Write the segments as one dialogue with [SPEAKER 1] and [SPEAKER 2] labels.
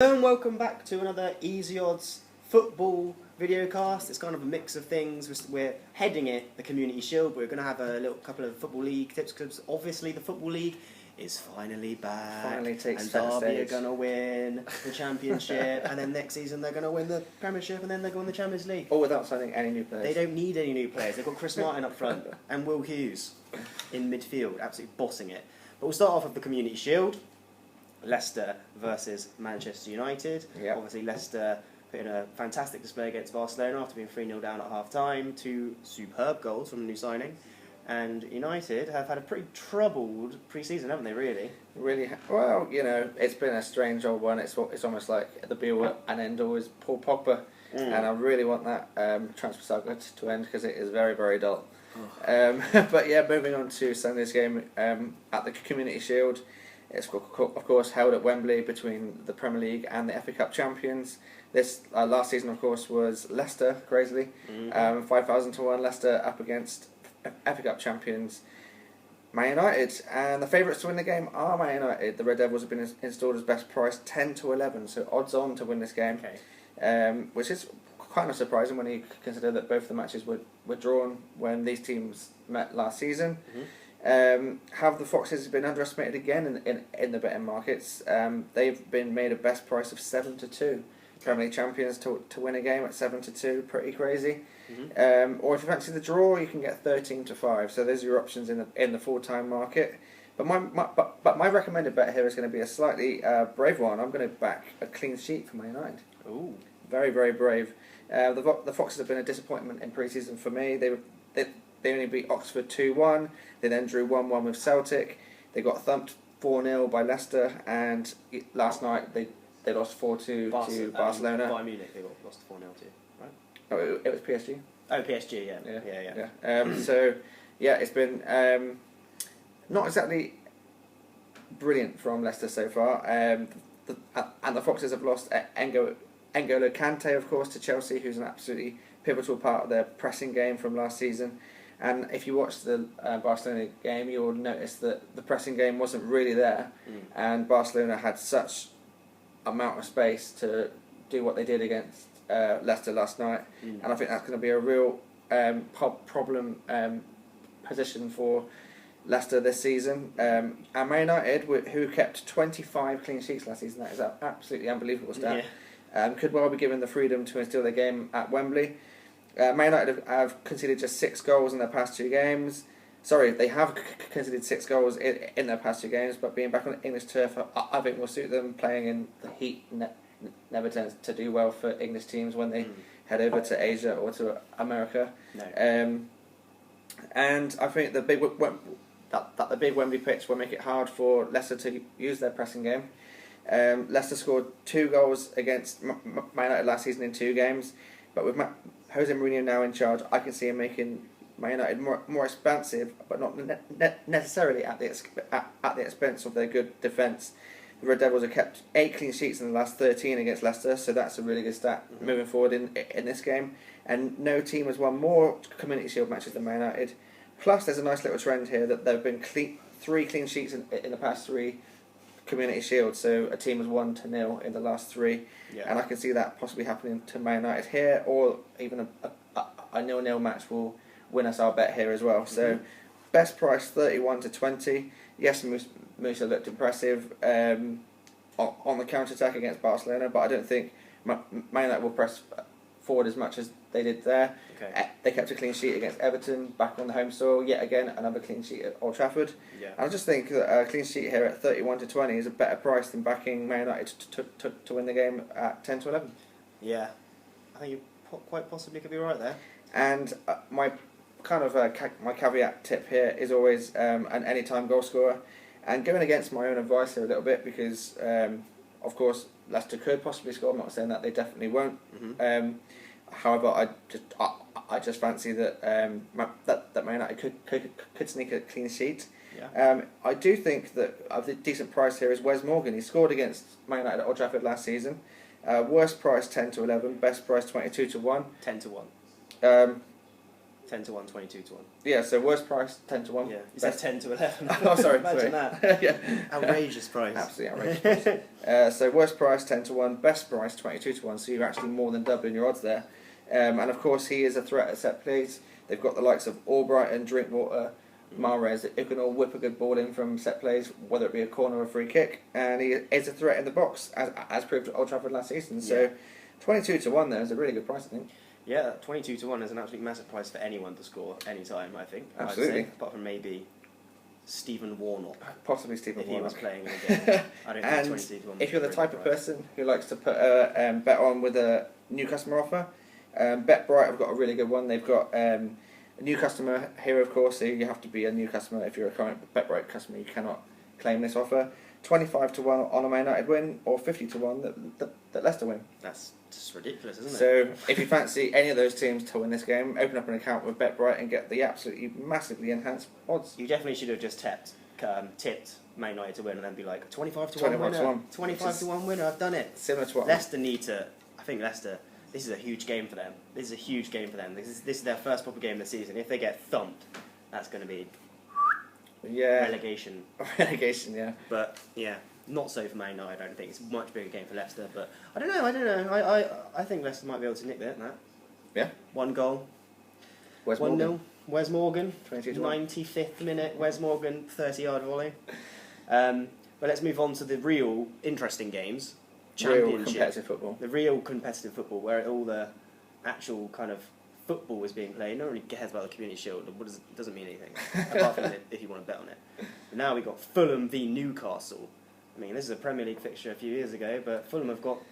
[SPEAKER 1] Hello and welcome back to another Easy Odds football videocast. It's kind of a mix of things. We're heading it, the Community Shield. We're going to have a little couple of Football League tips because obviously the Football League is finally back.
[SPEAKER 2] Finally takes
[SPEAKER 1] and
[SPEAKER 2] center
[SPEAKER 1] Derby are
[SPEAKER 2] stage.
[SPEAKER 1] going to win the Championship and then next season they're going to win the Premiership and then they're going to win the Champions League.
[SPEAKER 2] All without signing any new players.
[SPEAKER 1] They don't need any new players. They've got Chris Martin up front and Will Hughes in midfield, absolutely bossing it. But we'll start off with the Community Shield. Leicester versus Manchester United.
[SPEAKER 2] Yep.
[SPEAKER 1] Obviously Leicester put in a fantastic display against Barcelona after being 3-0 down at half-time. 2 superb goals from the new signing. And United have had a pretty troubled pre-season, haven't they, really?
[SPEAKER 2] Well, you know, it's been a strange old one. It's almost like the be-all and end-all is Paul Pogba. And I really want that transfer saga to end because it is very, very dull. But yeah, moving on to Sunday's game at the Community Shield. It's of course held at Wembley between the Premier League and the FA Cup champions. This last season, of course, was Leicester, crazily. 5,000 to 1 Leicester up against FA Cup champions Man United. And the favourites to win the game are Man United. The Red Devils have been installed as best price 10 to 11, so odds on to win this game.
[SPEAKER 1] Okay.
[SPEAKER 2] Which is kind of surprising when you consider that both the matches were drawn when these teams met last season. Have the Foxes been underestimated again in the betting markets? They've been made a best price of 7 to 2. Premier League champions to win a game at 7 to 2, pretty crazy. Or if you fancy the draw, you can get 13 to 5. So there's your options in the full-time market. But my recommended bet here is going to be a slightly brave one. I'm going to back a clean sheet for Man United.
[SPEAKER 1] Ooh.
[SPEAKER 2] Very, very brave. The Foxes have been a disappointment in pre-season for me. They only beat Oxford 2-1. They then drew 1-1 with Celtic. They got thumped 4-0 by Leicester, and last night they lost 4-2 to Barcelona.
[SPEAKER 1] Bayern Munich they got lost 4-0 to, right?
[SPEAKER 2] Oh, it was PSG.
[SPEAKER 1] Oh, PSG, yeah.
[SPEAKER 2] So yeah, it's been not exactly brilliant from Leicester so far. And the Foxes have lost N'Golo Kante, of course, to Chelsea, who's an absolutely pivotal part of their pressing game from last season. And if you watch the Barcelona game, you'll notice that the pressing game wasn't really there, and Barcelona had such amount of space to do what they did against Leicester last night, and I think that's going to be a real problem position for Leicester this season. And Man United, who kept 25 clean sheets last season, that is an absolutely unbelievable stat. Could well be given the freedom to instill their game at Wembley. Man United have conceded just 6 goals in their past 2 games. Sorry, they have conceded 6 goals in their past 2 games, but being back on English turf, I think will suit them. Playing in the heat never tends to do well for English teams when they head over to Asia or to America.
[SPEAKER 1] No.
[SPEAKER 2] And I think the big Wembley pitch will make it hard for Leicester to use their pressing game. Leicester scored 2 goals against Man United last season in 2 games, but with Jose Mourinho now in charge, I can see him making Man United more expansive, but not necessarily at the expense of their good defence. The Red Devils have kept 8 clean sheets in the last 13 against Leicester, so that's a really good stat moving forward in this game. And no team has won more Community Shield matches than Man United. Plus, there's a nice little trend here that there have been 3 clean sheets in the past 3 Community Shield, so a team has won 0 in the last 3, and I can see that possibly happening to Man United here, or even a 0-0 match will win us our bet here as well. So best price 31 to 20. Yes, Musa looked impressive on the counter attack against Barcelona, but I don't think Man United will press forward as much as they did there. They kept a clean sheet against Everton, back on the home soil, yet again another clean sheet at Old Trafford. And I just think that a clean sheet here at 31 to 20 is a better price than backing Man United to win the game at 10 to 11.
[SPEAKER 1] Yeah, I think you quite possibly could be right there.
[SPEAKER 2] And my kind of my caveat tip here is always an anytime goal scorer, and going against my own advice here a little bit because of course Leicester could possibly score. I'm not saying that they definitely won't. However, I just fancy that that Man United could sneak a clean sheet. I do think that a decent price here is Wes Morgan. He scored against Man United at Old Trafford last season. Worst price 10 to 11, best price 22 to 1.
[SPEAKER 1] 10 to 1. 10 to 1, 22 to 1.
[SPEAKER 2] Yeah, so worst price, 10 to 1.
[SPEAKER 1] Yeah, you said 10 to 11.
[SPEAKER 2] Oh, sorry.
[SPEAKER 1] Imagine that.
[SPEAKER 2] Yeah.
[SPEAKER 1] Outrageous price.
[SPEAKER 2] Absolutely outrageous price. So worst price, 10 to 1. Best price, 22 to 1. So you're actually more than doubling your odds there. And of course, he is a threat at set plays. They've got the likes of Albrighton, Drinkwater, Mahrez, who can all whip a good ball in from set plays, whether it be a corner or a free kick. And he is a threat in the box, as proved at Old Trafford last season. So 22 to 1 there is a really good price, I think.
[SPEAKER 1] Yeah, 22 to 1 is an absolutely massive price for anyone to score any time, I think.
[SPEAKER 2] Absolutely.
[SPEAKER 1] I'd say, apart from maybe Stephen Warnock.
[SPEAKER 2] Possibly Stephen
[SPEAKER 1] if
[SPEAKER 2] Warnock.
[SPEAKER 1] he was playing in a game. I don't think 22 to 1.
[SPEAKER 2] If you're the type of person who likes to put a bet on with a new customer offer, BetBright have got a really good one. They've got a new customer here, of course, so you have to be a new customer. If you're a current BetBright customer, you cannot claim this offer. 25 to 1 on a Man United win, or 50 to 1 that Leicester win.
[SPEAKER 1] That's just ridiculous, isn't it?
[SPEAKER 2] So if you fancy any of those teams to win this game, open up an account with BetBright and get the absolutely massively enhanced odds.
[SPEAKER 1] You definitely should have just tipped Man United to win and then be like 25 to
[SPEAKER 2] 21
[SPEAKER 1] 1
[SPEAKER 2] to
[SPEAKER 1] winner.
[SPEAKER 2] 1.
[SPEAKER 1] 25 to 1 winner, I've done it.
[SPEAKER 2] Similar to what
[SPEAKER 1] Leicester need to. I think Leicester. This is a huge game for them. This is their first proper game of the season. If they get thumped, that's going to be relegation.
[SPEAKER 2] Relegation, yeah.
[SPEAKER 1] But yeah, not so for Man United. I don't think it's a much bigger game for Leicester. But I don't know. I think Leicester might be able to nick that.
[SPEAKER 2] Yeah.
[SPEAKER 1] 1 goal.
[SPEAKER 2] Where's
[SPEAKER 1] 1-0.
[SPEAKER 2] Morgan?
[SPEAKER 1] Where's Morgan?
[SPEAKER 2] 22 to 1.
[SPEAKER 1] 95th minute. Where's Morgan? 30-yard volley. But let's move on to the real interesting games.
[SPEAKER 2] Real competitive football.
[SPEAKER 1] The real competitive football, where all the actual kind of football is being played. No one really cares about the Community Shield. It doesn't mean anything, apart from if you want to bet on it. But now we've got Fulham v Newcastle. I mean, this is a Premier League fixture a few years ago, but Fulham have got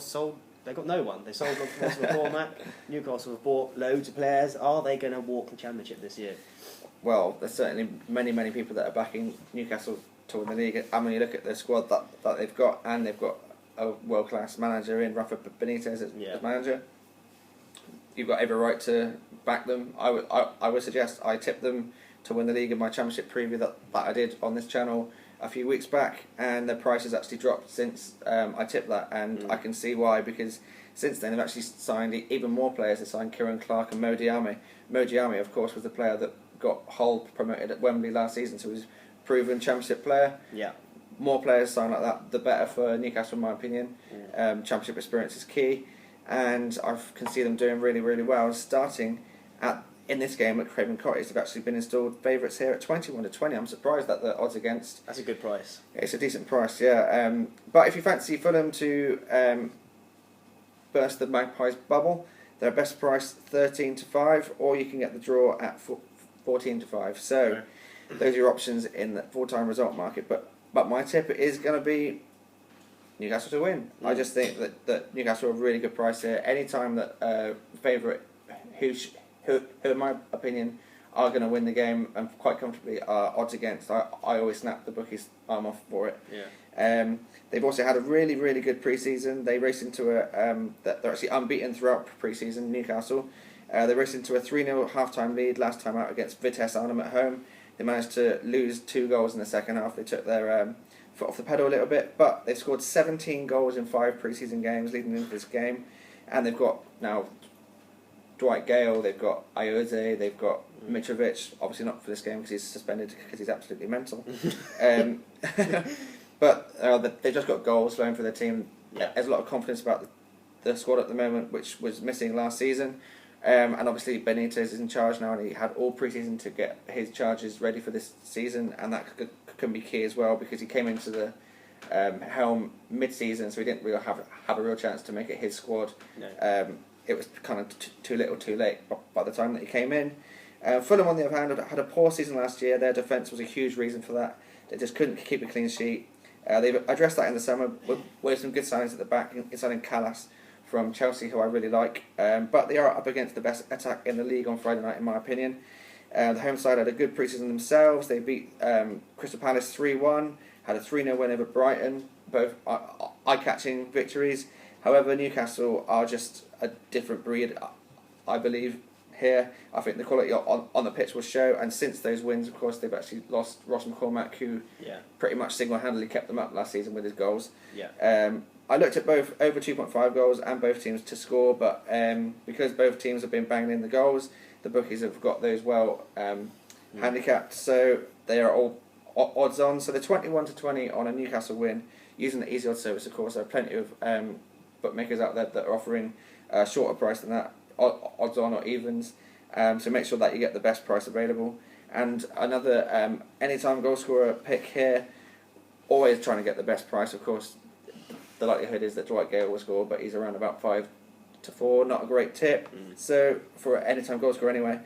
[SPEAKER 1] sold. They got no one. They sold Ross McCormack. Newcastle have bought loads of players. Are they going to walk the Championship this year?
[SPEAKER 2] Well, there's certainly many people that are backing Newcastle to win the league. I mean, you look at the squad that they've got, and they've got a world-class manager in Rafa Benitez as manager. You've got every right to back them. I would suggest I tip them to win the league in my Championship preview that I did on this channel a few weeks back, and their price has actually dropped since I tipped that, and I can see why, because since then they've actually signed even more players. They signed Kieran Clark and Mo Diame. Mo Diame, of course, was the player that got Hull promoted at Wembley last season, so he was a proven Championship player.
[SPEAKER 1] Yeah.
[SPEAKER 2] More players signed like that, the better for Newcastle, in my opinion. Championship experience is key, and I can see them doing really, really well. Starting in this game at Craven Cottage, they've actually been installed favourites here at 21 to 20. I'm surprised that the odds against.
[SPEAKER 1] That's a good price.
[SPEAKER 2] It's a decent price, yeah. But if you fancy Fulham to burst the Magpies bubble, their best price 13 to 5, or you can get the draw at 14 to 5. So those are your options in the full-time result market. But my tip is going to be Newcastle to win. I just think that Newcastle are a really good price here. Any time that favourite who in my opinion are going to win the game and quite comfortably are odds against, I always snap the bookies' arm off for it.
[SPEAKER 1] Yeah.
[SPEAKER 2] They've also had a really, really good pre-season. They raced into they're actually unbeaten throughout pre-season, Newcastle. They raced into a 3-0 half-time lead last time out against Vitesse Arnhem at home. They managed to lose 2 goals in the second half. They took their foot off the pedal a little bit, but they've scored 17 goals in 5 pre-season games leading into this game, and they've got now Dwight Gale, they've got Ayoze, they've got Mitrovic, obviously not for this game because he's suspended because he's absolutely mental. But they've just got goals flowing for their team.
[SPEAKER 1] Yeah.
[SPEAKER 2] There's a lot of confidence about the squad at the moment, which was missing last season. And obviously Benitez is in charge now, and he had all pre-season to get his charges ready for this season, and that can be key as well, because he came into the helm mid-season, so he didn't really have a real chance to make it his squad.
[SPEAKER 1] No.
[SPEAKER 2] It was kind of too little too late by the time that he came in. Fulham, on the other hand, had a poor season last year. Their defence was a huge reason for that. They just couldn't keep a clean sheet. They've addressed that in the summer with some good signings at the back, signing Callas from Chelsea, who I really like. But they are up against the best attack in the league on Friday night, in my opinion. The home side had a good pre-season themselves. They beat Crystal Palace 3-1, had a 3-0 win over Brighton, both eye-catching victories. However, Newcastle are just a different breed, I believe, here. I think the quality on the pitch will show, and since those wins, of course, they've actually lost Ross McCormack, who pretty much single-handedly kept them up last season with his goals.
[SPEAKER 1] Yeah.
[SPEAKER 2] I looked at both over 2.5 goals and both teams to score, but because both teams have been banging in the goals, the bookies have got those well handicapped, so they are all odds on. So they're 21-20 on a Newcastle win using the Easy Odds service. Of course, there are plenty of bookmakers out there that are offering a shorter price than that, odds on or evens. So make sure that you get the best price available. And another anytime goal scorer pick here, always trying to get the best price. Of course, the likelihood is that Dwight Gale will score, but he's around about 5-4. Not a great tip. So for anytime goal scorer anyway.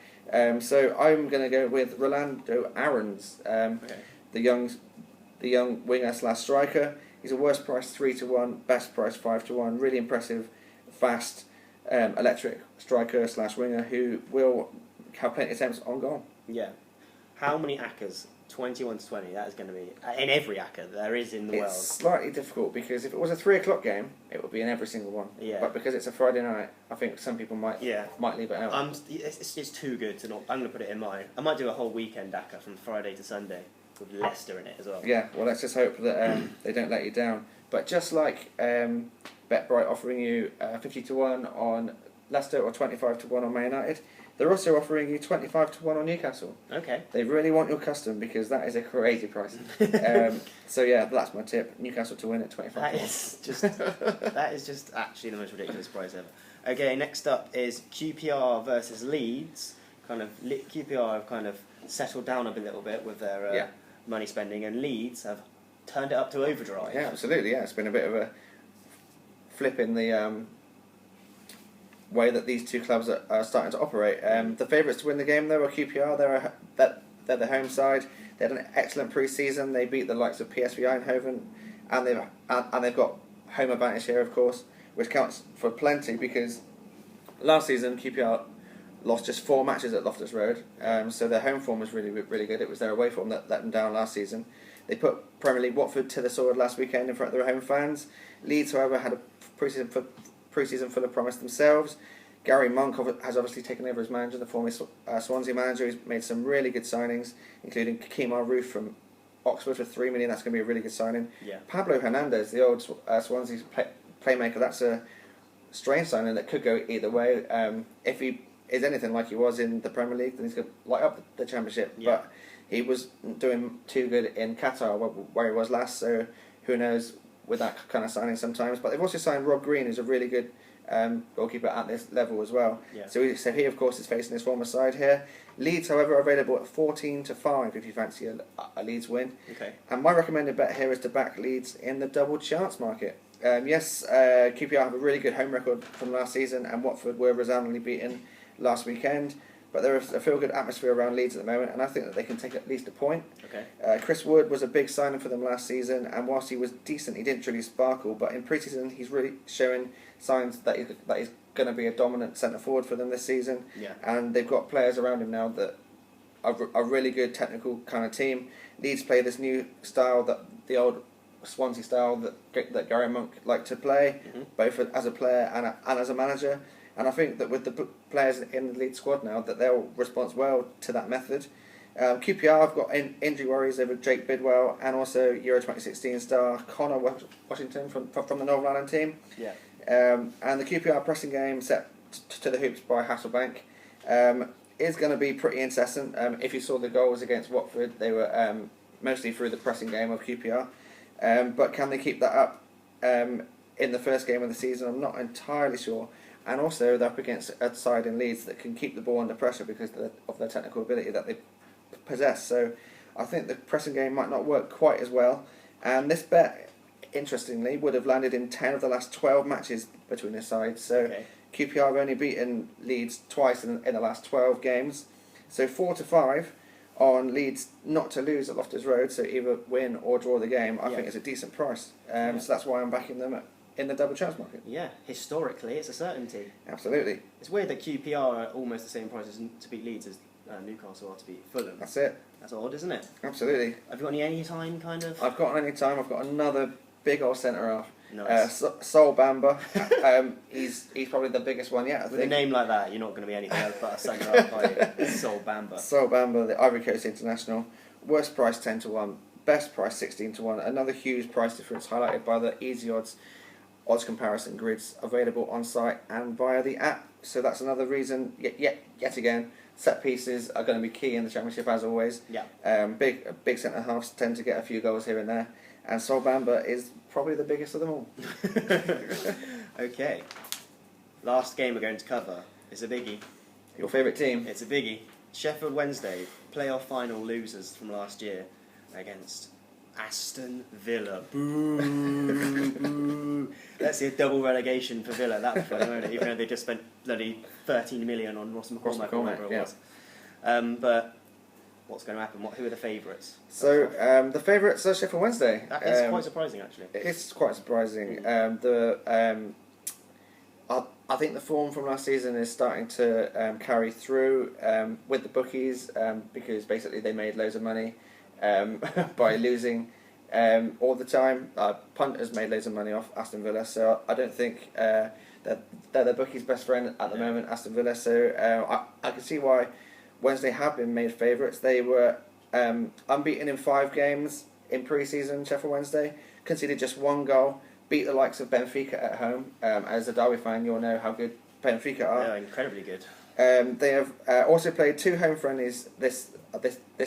[SPEAKER 2] So I'm going to go with Rolando Aarons, the young winger / striker. He's a worst price 3-1, best price 5-1. Really impressive, fast, electric striker / winger who will have plenty of attempts on goal.
[SPEAKER 1] Yeah. How many ACCAs? 21-20. That is going to be in every ACCA there is in the world.
[SPEAKER 2] It's slightly difficult because if it was a 3 o'clock game, it would be in every single one.
[SPEAKER 1] Yeah.
[SPEAKER 2] But because it's a Friday night, I think some people might leave it out.
[SPEAKER 1] It's too good to not. I'm going to put it in mine. I might do a whole weekend ACCA from Friday to Sunday with Leicester in it as well.
[SPEAKER 2] Yeah. Well, let's just hope that they don't let you down. But just like BetBright offering you 50-1 on Leicester or 25-1 on Man United, they're also offering you 25-1 on Newcastle.
[SPEAKER 1] Okay.
[SPEAKER 2] They really want your custom because that is a crazy price. So yeah, that's my tip. Newcastle to win at 25.
[SPEAKER 1] That is just actually the most ridiculous price ever. Okay, next up is QPR versus Leeds. QPR have kind of settled down a little bit with their money spending, and Leeds have turned it up to overdrive.
[SPEAKER 2] Yeah, absolutely. Yeah, it's been a bit of a flip in the way that these two clubs are starting to operate. The favourites to win the game, though, are QPR. They're the home side. They had an excellent pre-season. They beat the likes of PSV Eindhoven, and they've got home advantage here, of course, which counts for plenty because last season QPR lost just 4 matches at Loftus Road, so their home form was really good. It was their away form that let them down last season. They put Premier League Watford to the sword last weekend in front of their home fans. Leeds, however, had a pre-season full of promise themselves. Gary Monk has obviously taken over as manager, the former Swansea manager. He's made some really good signings, including Kemar Roof from Oxford for $3 million. That's going to be a really good signing.
[SPEAKER 1] Yeah.
[SPEAKER 2] Pablo Hernandez, the old Swansea playmaker, that's a strange signing that could go either way. If he is anything like he was in the Premier League, then he's going to light up the Championship. Yeah. But he was doing too good in Qatar, where he was last, so who knows with that kind of signing sometimes. But they've also signed Rob Green, who's a really good goalkeeper at this level as well.
[SPEAKER 1] Yeah.
[SPEAKER 2] So he, of course, is facing his former side here. Leeds, however, are available at 14-5 if you fancy a Leeds win.
[SPEAKER 1] Okay.
[SPEAKER 2] And my recommended bet here is to back Leeds in the double chance market. QPR have a really good home record from last season, and Watford were resoundingly beaten last weekend. But there is a feel-good atmosphere around Leeds at the moment, and I think that they can take at least a point.
[SPEAKER 1] Okay.
[SPEAKER 2] Chris Wood was a big signing for them last season, and whilst he was decent, he didn't really sparkle. But in pre-season, he's really showing signs that he's going to be a dominant centre-forward for them this season.
[SPEAKER 1] Yeah.
[SPEAKER 2] And they've got players around him now that are a really good technical kind of team. Leeds play this new style, that the old Swansea style that Gary Monk liked to play, both as a player and as a manager. And I think that with the players in the Leeds squad now, that they'll respond well to that method. QPR have got injury worries over Jake Bidwell and also Euro 2016 star Connor Washington from the Northern Ireland team.
[SPEAKER 1] Yeah.
[SPEAKER 2] And the QPR pressing game set to the hoops by Hasselbank is going to be pretty incessant. If you saw the goals against Watford, they were mostly through the pressing game of QPR. But can they keep that up in the first game of the season? I'm not entirely sure. And also they're up against a side in Leeds that can keep the ball under pressure because of their technical ability that they possess. So I think the pressing game might not work quite as well. And this bet, interestingly, would have landed in 10 of the last 12 matches between the sides. So QPR have only beaten Leeds twice in the last 12 games. So 4-5 on Leeds not to lose at Loftus Road, so either win or draw the game, I think is a decent price. So that's why I'm backing them in the double chance market.
[SPEAKER 1] Yeah, historically it's a certainty.
[SPEAKER 2] Absolutely.
[SPEAKER 1] It's weird that QPR are almost the same price to beat Leeds as Newcastle are to beat Fulham.
[SPEAKER 2] That's it.
[SPEAKER 1] That's odd, isn't it?
[SPEAKER 2] Absolutely.
[SPEAKER 1] Have you got any time kind of?
[SPEAKER 2] I've got any time. I've got another big old centre half.
[SPEAKER 1] Nice.
[SPEAKER 2] Sol Bamba. He's probably the biggest one yet.
[SPEAKER 1] With a name like that, you're not going to be anything else but a centre half, are you? Sol Bamba.
[SPEAKER 2] Sol Bamba, the Ivory Coast international. Worst price 10-1. Best price 16-1. Another huge price difference highlighted by the Easy Odds odds comparison grids available on site and via the app. So that's another reason, yet again, set pieces are going to be key in the Championship as always.
[SPEAKER 1] Yeah.
[SPEAKER 2] Big centre halves tend to get a few goals here and there, and Sol Bamba is probably the biggest of them all.
[SPEAKER 1] Okay. Last game we're going to cover is a biggie.
[SPEAKER 2] Your favourite team?
[SPEAKER 1] It's a biggie. Sheffield Wednesday, playoff final losers from last year against Aston Villa. Boo, boo. Let's see a double relegation for Villa. That would be funny, won't it? Even though they just spent bloody 13 million on Ross McCormack or whatever it was. But what's going to happen? Who are the favourites?
[SPEAKER 2] So the favourites are Sheffield Wednesday.
[SPEAKER 1] That is quite surprising, actually.
[SPEAKER 2] It's quite surprising. I think the form from last season is starting to carry through with the bookies because basically they made loads of money by losing all the time. Punters made loads of money off Aston Villa, so I don't think that they're the bookies' best friend at the moment, Aston Villa. So I can see why Wednesday have been made favourites. They were unbeaten in 5 games in pre-season. Sheffield Wednesday conceded just 1 goal. Beat the likes of Benfica at home. As a Derby fan, you'll know how good Benfica are.
[SPEAKER 1] They're incredibly good.
[SPEAKER 2] They have also played 2 home friendlies this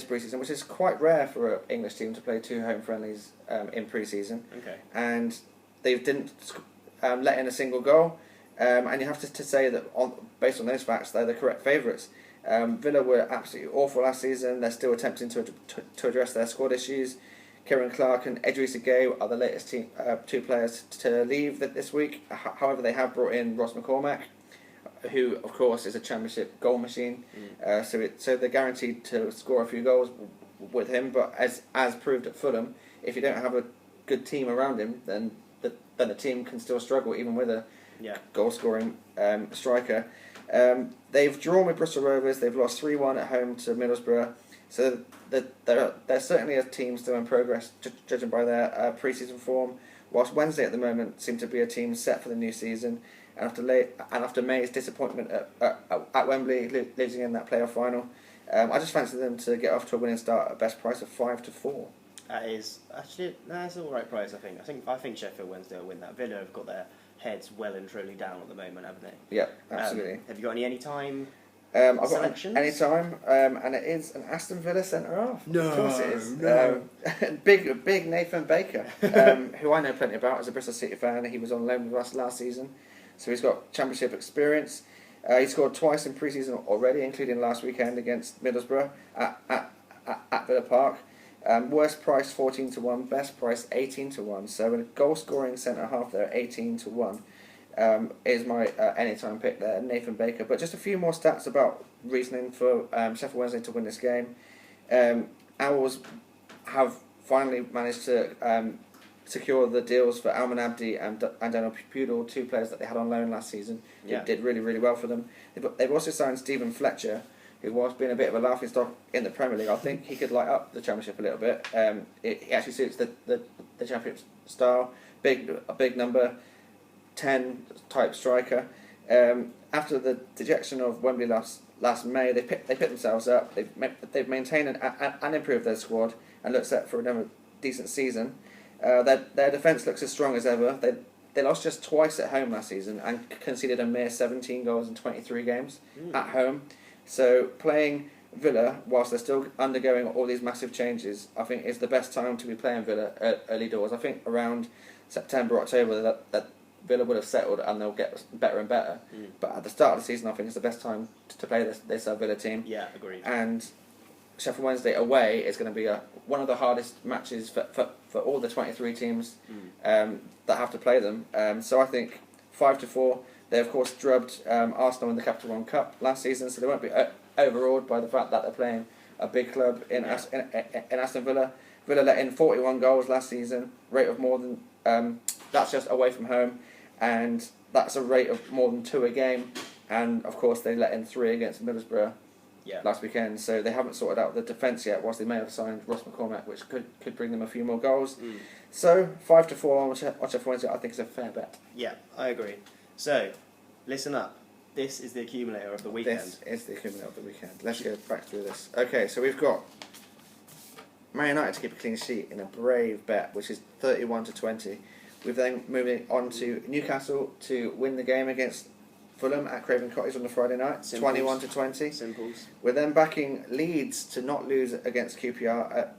[SPEAKER 2] pre-season, which is quite rare for an English team to play 2 home friendlies in pre-season.
[SPEAKER 1] Okay.
[SPEAKER 2] And they didn't let in a single goal. And you have to say that based on those facts, they're the correct favourites. Villa were absolutely awful last season. They're still attempting to address their squad issues. Kieran Clark and Idrissa Gueye are the latest 2 players to leave this week. However, they have brought in Ross McCormack, who, of course, is a Championship goal machine. So they're guaranteed to score a few goals with him. But as proved at Fulham, if you don't have a good team around him, then the team can still struggle, even with a goal-scoring striker. They've drawn with Bristol Rovers. They've lost 3-1 at home to Middlesbrough. So they're certainly a team still in progress, judging by their pre-season form. Whilst Wednesday at the moment seem to be a team set for the new season, and after May's disappointment at Wembley, losing in that playoff final, I just fancy them to get off to a winning start at best price of 5-4.
[SPEAKER 1] That is actually that's all right price. I think Sheffield Wednesday will win that. Villa have got their heads well and truly down at the moment, haven't they?
[SPEAKER 2] Yeah, absolutely.
[SPEAKER 1] Have you got any time?
[SPEAKER 2] I've got
[SPEAKER 1] selections?
[SPEAKER 2] Anytime, and it is an Aston Villa centre half.
[SPEAKER 1] No,
[SPEAKER 2] of course it is.
[SPEAKER 1] No.
[SPEAKER 2] Big Nathan Baker, who I know plenty about as a Bristol City fan. He was on loan with us last season, so he's got Championship experience. He scored twice in pre-season already, including last weekend against Middlesbrough at Villa Park. Worst price 14-1, best price 18-1. So a goal-scoring centre half there, 18-1. Is my anytime pick there, Nathan Baker. But just a few more stats about reasoning for Sheffield Wednesday to win this game. Owls have finally managed to secure the deals for Alman Abdi and Daniel Pudel, 2 players that they had on loan last season. It did really, really well for them. They've also signed Stephen Fletcher, who was being a bit of a laughingstock in the Premier League. I think he could light up the Championship a little bit. He actually suits the Championship style. A big number. 10 type striker. After the dejection of Wembley last May, they picked themselves up. They've maintained and improved their squad and look set for another decent season. Their defence looks as strong as ever. They lost just twice at home last season and conceded a mere 17 goals in 23 games at home. So playing Villa, whilst they're still undergoing all these massive changes, I think is the best time to be playing Villa early doors. I think around September, October that Villa would have settled and they'll get better and better. But at the start of the season, I think it's the best time to play this Villa team.
[SPEAKER 1] Yeah, agreed.
[SPEAKER 2] And Sheffield Wednesday away is going to be one of the hardest matches for all the 23 teams that have to play them. So I think 5-4. They of course drubbed Arsenal in the Capital One Cup last season, so they won't be overawed by the fact that they're playing a big club in Aston Villa. Villa let in 41 goals last season, rate of more than that's just away from home, and that's a rate of more than 2 a game. And of course they let in 3 against Middlesbrough last weekend, so they haven't sorted out the defence yet. Whilst they may have signed Ross McCormack, which could bring them a few more goals. So 5-4 on Sheffield Wednesday, I think is a fair bet.
[SPEAKER 1] Yeah, I agree. So listen up. This is the accumulator of the weekend.
[SPEAKER 2] This is the accumulator of the weekend. Let's go back through this. Okay, so we've got Man United to keep a clean sheet in a brave bet, which is 31-20. We're then moving on to Newcastle to win the game against Fulham at Craven Cottage on the Friday night, 21-20.
[SPEAKER 1] Simples.
[SPEAKER 2] We're then backing Leeds to not lose against QPR at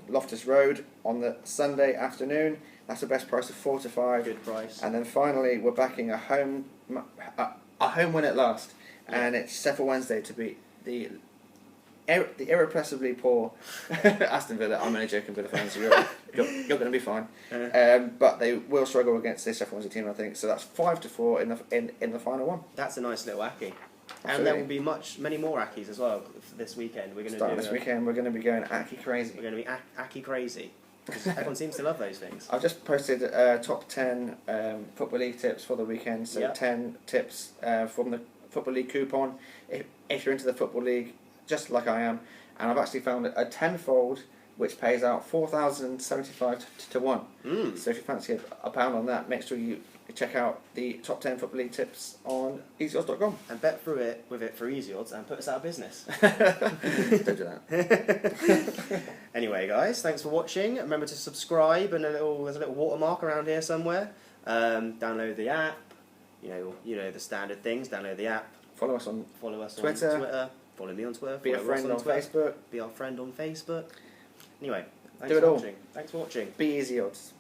[SPEAKER 2] Loftus Road on the Sunday afternoon. That's the best price of 4-5.
[SPEAKER 1] Good price.
[SPEAKER 2] And then finally, we're backing a home win at last, and it's Sheffield Wednesday to beat the irrepressibly poor Aston Villa. I'm only joking, Villa fans. You're going to be fine. But they will struggle against this Sheffield Wednesday team, I think. So that's 5-4 in the final one.
[SPEAKER 1] That's a nice little Aki.
[SPEAKER 2] Absolutely.
[SPEAKER 1] And there will be many more Akis as well for this weekend. We're going to
[SPEAKER 2] this weekend, we're going to be going Aki crazy.
[SPEAKER 1] We're going to be Aki crazy. Because everyone seems to love those things.
[SPEAKER 2] I've just posted top 10 Football League tips for the weekend. So 10 tips from the Football League coupon. If you're into the Football League, just like I am, and I've actually found a tenfold which pays out 4,075 to 1. So if you fancy a pound on that, make sure you check out the top 10 Football League tips on easyodds.com.
[SPEAKER 1] And bet through it with it for Easy Odds and put us out of business.
[SPEAKER 2] Don't do that.
[SPEAKER 1] Anyway, guys, thanks for watching. Remember to subscribe, and there's a little watermark around here somewhere. Download the app. You know the standard things. Download the app.
[SPEAKER 2] Follow us on
[SPEAKER 1] Twitter. On Twitter. Follow me on Twitter.
[SPEAKER 2] Be a friend on Facebook.
[SPEAKER 1] Be our friend on Facebook. Anyway, thanks
[SPEAKER 2] Do it
[SPEAKER 1] for
[SPEAKER 2] all.
[SPEAKER 1] watching. Thanks for watching.
[SPEAKER 2] Be Easy Odds.